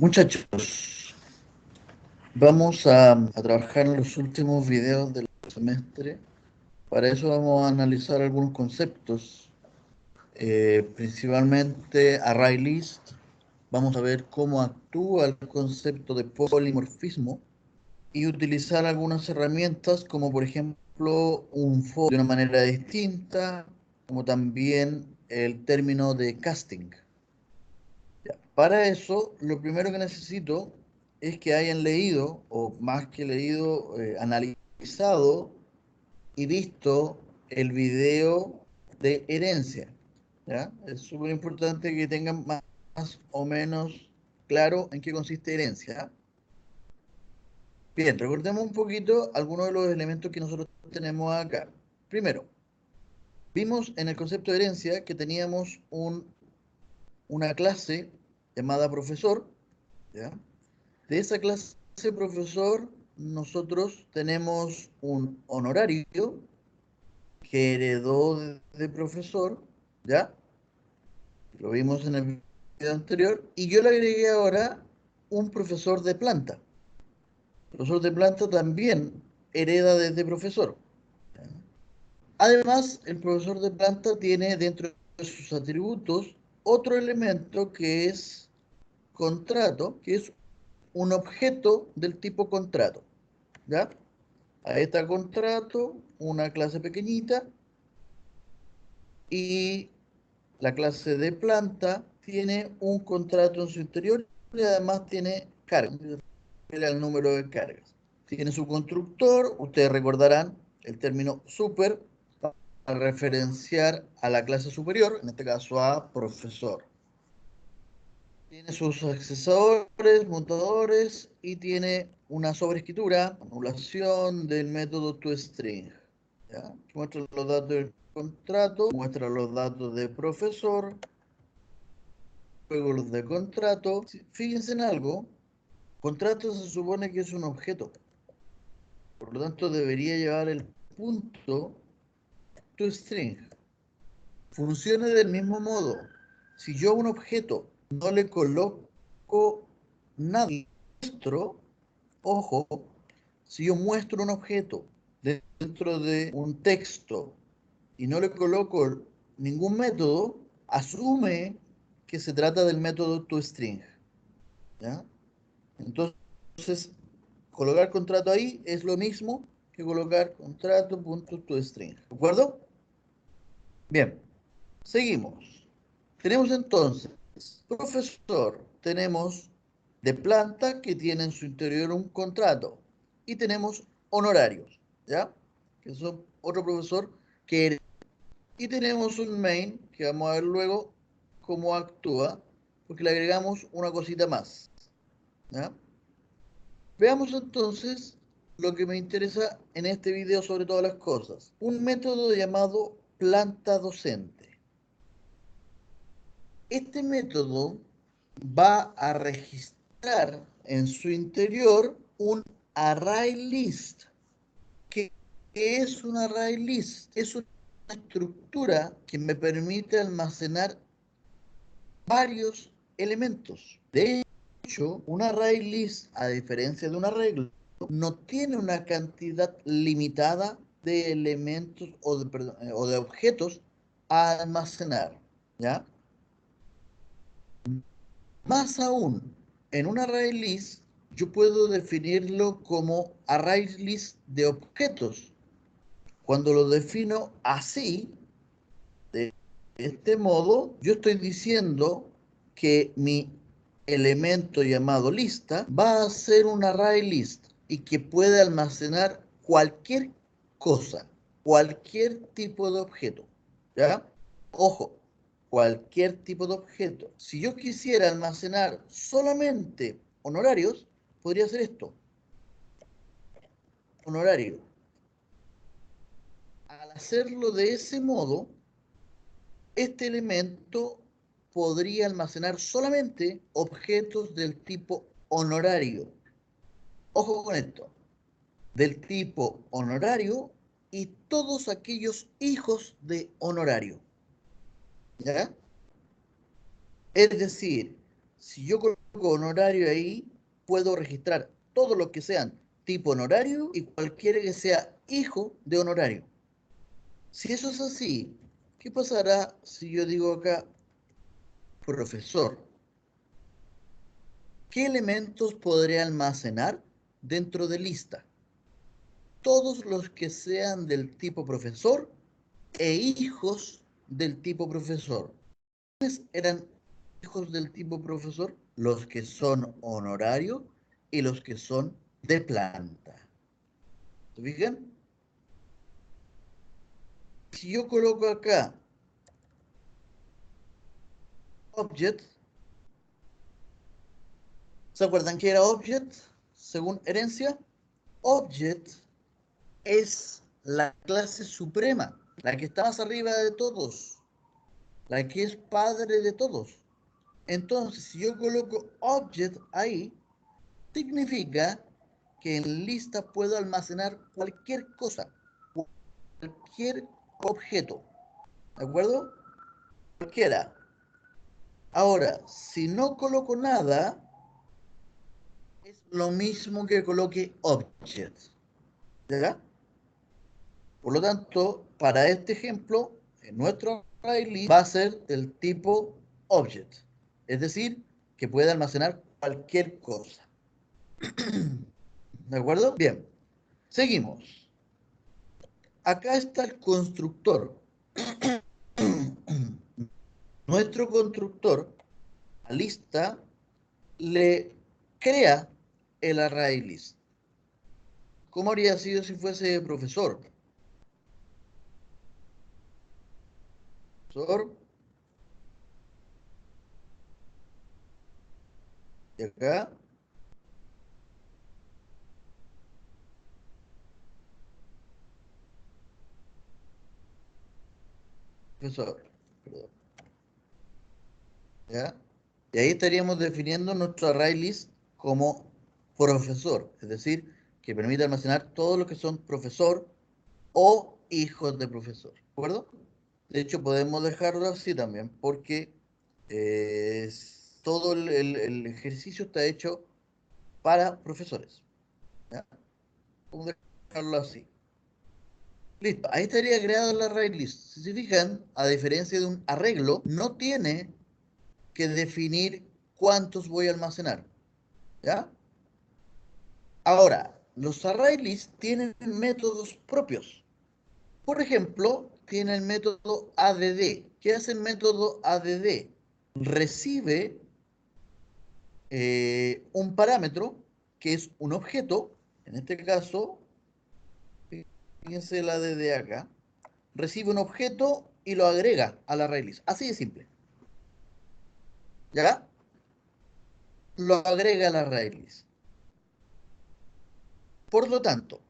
Muchachos, vamos a trabajar en los últimos videos del semestre. Para eso vamos a analizar algunos conceptos, principalmente array list. Vamos a ver cómo actúa el concepto de polimorfismo y utilizar algunas herramientas como por ejemplo un for de una manera distinta, como también el término de casting. Ya, para eso, lo primero que necesito es que hayan leído, o más que leído, analizado y visto el video de herencia. ¿Ya? Es súper importante que tengan más o menos claro en qué consiste herencia. Bien, recordemos un poquito algunos de los elementos que nosotros tenemos acá. Primero, vimos en el concepto de herencia que teníamos una clase llamada profesor, ¿ya? De esa clase profesor, nosotros tenemos un honorario que heredó de profesor, ¿ya? Lo vimos en el video anterior, y yo le agregué ahora un profesor de planta. El profesor de planta también hereda desde profesor. ¿Ya? Además, el profesor de planta tiene dentro de sus atributos otro elemento que es contrato, que es un objeto del tipo contrato. ¿Ya? Ahí está contrato, una clase pequeñita, y la clase de planta tiene un contrato en su interior y además tiene cargas, el número de cargas. Tiene su constructor, ustedes recordarán el término super para referenciar a la clase superior, en este caso a profesor. Tiene sus accesorios, mutadores y tiene una sobreescritura, anulación del método toString. ¿Ya? Muestra los datos del contrato, muestra los datos de profesor, luego los de contrato. Fíjense en algo, contrato se supone que es un objeto, por lo tanto debería llevar el punto toString. Funciona del mismo modo. Si yo a un objeto no le coloco nada dentro, ojo, si yo muestro un objeto dentro de un texto y no le coloco ningún método, asume que se trata del método toString. ¿Ya? Entonces, colocar contrato ahí es lo mismo que colocar contrato.toString. ¿De acuerdo? Bien, seguimos. Tenemos entonces profesor, tenemos de planta que tiene en su interior un contrato y tenemos honorarios, ¿ya? Que son otro profesor que y tenemos un main que vamos a ver luego cómo actúa porque le agregamos una cosita más, ¿ya? Veamos entonces lo que me interesa en este video sobre todas las cosas. Un método llamado planta docente. Este método va a registrar en su interior un array list. ¿Qué es un array list? Es una estructura que me permite almacenar varios elementos. De hecho, un array list, a diferencia de un arreglo, no tiene una cantidad limitada de elementos o de objetos a almacenar, ¿ya? Más aún, en un array list, yo puedo definirlo como array list de objetos. Cuando lo defino así, de este modo, yo estoy diciendo que mi elemento llamado lista va a ser un array list y que puede almacenar cualquier cosa, cualquier tipo de objeto. ¿Ya? Ojo, cualquier tipo de objeto. Si yo quisiera almacenar solamente honorarios, podría hacer esto, honorario. Al hacerlo de ese modo, este elemento podría almacenar solamente objetos del tipo honorario. Ojo con esto, del tipo honorario y todos aquellos hijos de honorario. ¿Ya? Es decir, si yo honorario ahí, puedo registrar todo lo que sean tipo honorario y cualquiera que sea hijo de honorario. Si eso es así, ¿qué pasará si yo digo acá profesor? ¿Qué elementos podré almacenar dentro de lista? Todos los que sean del tipo profesor e hijos del tipo profesor. ¿Quiénes eran hijos del tipo profesor? Los que son honorario y los que son de planta. ¿Se fijan? Si yo coloco acá object, ¿se acuerdan que era object según herencia? Object es la clase suprema, la que está más arriba de todos, la que es padre de todos. Entonces, si yo coloco object ahí, significa que en lista puedo almacenar cualquier cosa, cualquier objeto, ¿de acuerdo? Cualquiera. Ahora, si no coloco nada, es lo mismo que coloque object, ¿ya? Por lo tanto, para este ejemplo, nuestro array list va a ser del tipo object, es decir, que puede almacenar cualquier cosa. ¿De acuerdo? Bien, seguimos. Acá está el constructor. Nuestro constructor, a lista, le crea el array list. ¿Cómo habría sido si fuese profesor? Profesor, y acá, profesor, perdón, ¿ya? Y ahí estaríamos definiendo nuestro array list como profesor, es decir, que permite almacenar todo lo que son profesor o hijos de profesor, ¿de acuerdo? De hecho, podemos dejarlo así también, porque todo el ejercicio está hecho para profesores. ¿Ya? Podemos dejarlo así. Listo, ahí estaría creado el array list. Si se fijan, a diferencia de un arreglo, no tiene que definir cuántos voy a almacenar. ¿Ya? Ahora, los array lists tienen métodos propios. Por ejemplo, tiene el método add. ¿Qué hace el método add? Recibe un parámetro que es un objeto, en este caso, fíjense la add acá, recibe un objeto y lo agrega a la array list. Así de simple. ¿Ya? Lo agrega a la array list. Por lo tanto,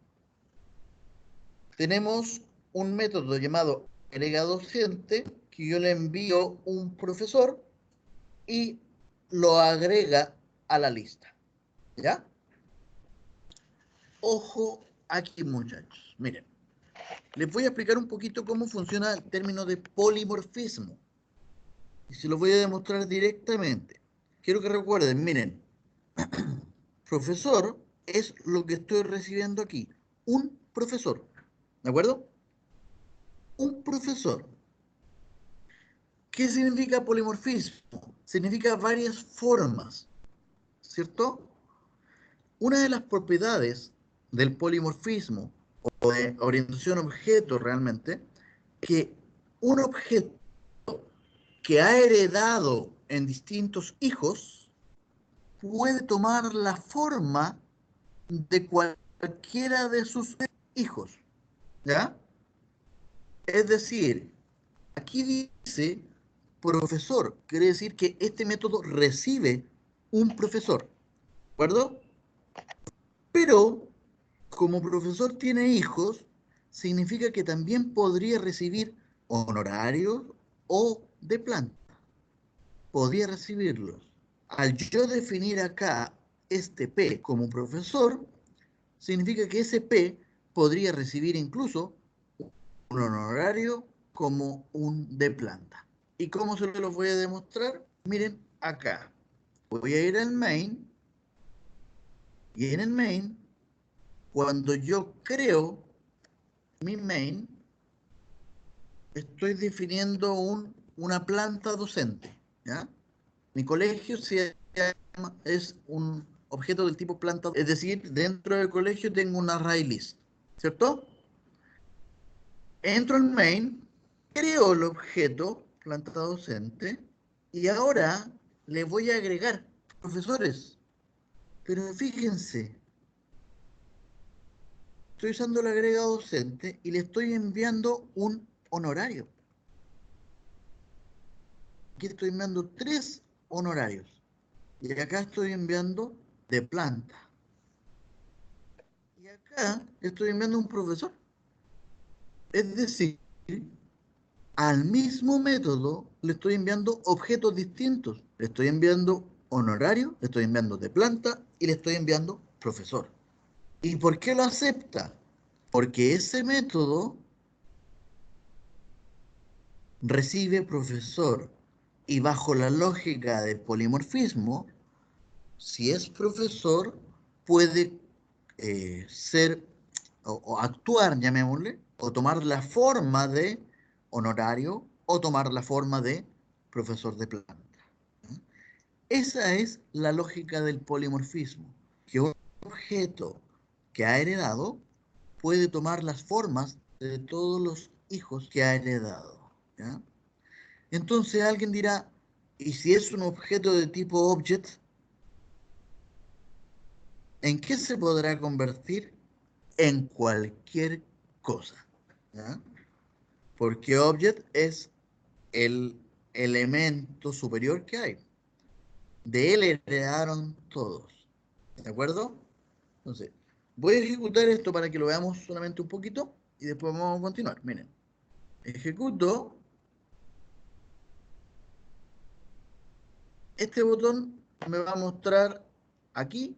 tenemos un método llamado agrega docente que yo le envío un profesor y lo agrega a la lista. ¿Ya? Ojo aquí, muchachos. Miren, les voy a explicar un poquito cómo funciona el término de polimorfismo. Y se lo voy a demostrar directamente. Quiero que recuerden, miren, profesor es lo que estoy recibiendo aquí. Un profesor. ¿De acuerdo? Un profesor. ¿Qué significa polimorfismo? Significa varias formas, ¿cierto? Una de las propiedades del polimorfismo o de orientación objeto realmente, que un objeto que ha heredado en distintos hijos puede tomar la forma de cualquiera de sus hijos, ¿ya? Es decir, aquí dice profesor, quiere decir que este método recibe un profesor, ¿de acuerdo? Pero como profesor tiene hijos, significa que también podría recibir honorarios o de planta. Podría recibirlos. Al yo definir acá este P como profesor, significa que ese P podría recibir incluso un honorario como un de planta. ¿Y cómo se lo voy a demostrar? Miren acá. Voy a ir al main, y en el main, cuando yo creo mi main, estoy definiendo una planta docente, ¿ya? Mi colegio es un objeto del tipo planta, es decir, dentro del colegio tengo una array list, ¿cierto? Entro en main, creo el objeto planta docente y ahora le voy a agregar profesores. Pero fíjense, estoy usando el agregado docente y le estoy enviando un honorario. Aquí estoy enviando 3 honorarios. Y acá estoy enviando de planta. Y acá estoy enviando un profesor. Es decir, al mismo método le estoy enviando objetos distintos. Le estoy enviando honorario, le estoy enviando de planta y le estoy enviando profesor. ¿Y por qué lo acepta? Porque ese método recibe profesor y bajo la lógica del polimorfismo, si es profesor, puede ser o actuar, llamémosle, o tomar la forma de honorario o tomar la forma de profesor de planta. Esa es la lógica del polimorfismo, que un objeto que ha heredado puede tomar las formas de todos los hijos que ha heredado. ¿Ya? Entonces alguien dirá, ¿y si es un objeto de tipo object, en qué se podrá convertir? En cualquier cosa. ¿Ya? Porque object es el elemento superior que hay. De él heredaron todos. ¿De acuerdo? Entonces, voy a ejecutar esto para que lo veamos solamente un poquito y después vamos a continuar. Miren, ejecuto. Este botón me va a mostrar aquí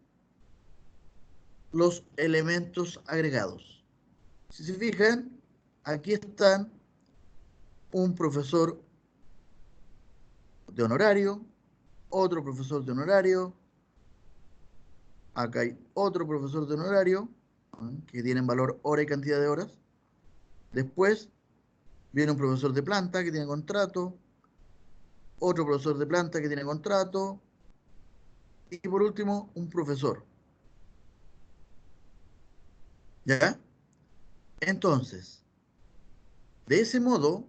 los elementos agregados. Si se fijan, aquí están un profesor de honorario, otro profesor de honorario, acá hay otro profesor de honorario, que tienen valor hora y cantidad de horas. Después viene un profesor de planta que tiene contrato, otro profesor de planta que tiene contrato, y por último, un profesor. ¿Ya? Entonces, de ese modo,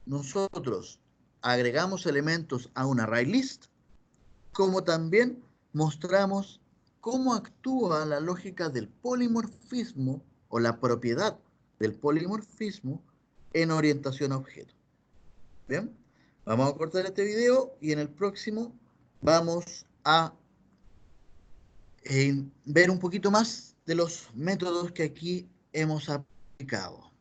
nosotros agregamos elementos a un array list, como también mostramos cómo actúa la lógica del polimorfismo o la propiedad del polimorfismo en orientación a objeto. Bien, vamos a cortar este video y en el próximo vamos a ver un poquito más de los métodos que aquí hemos aplicado.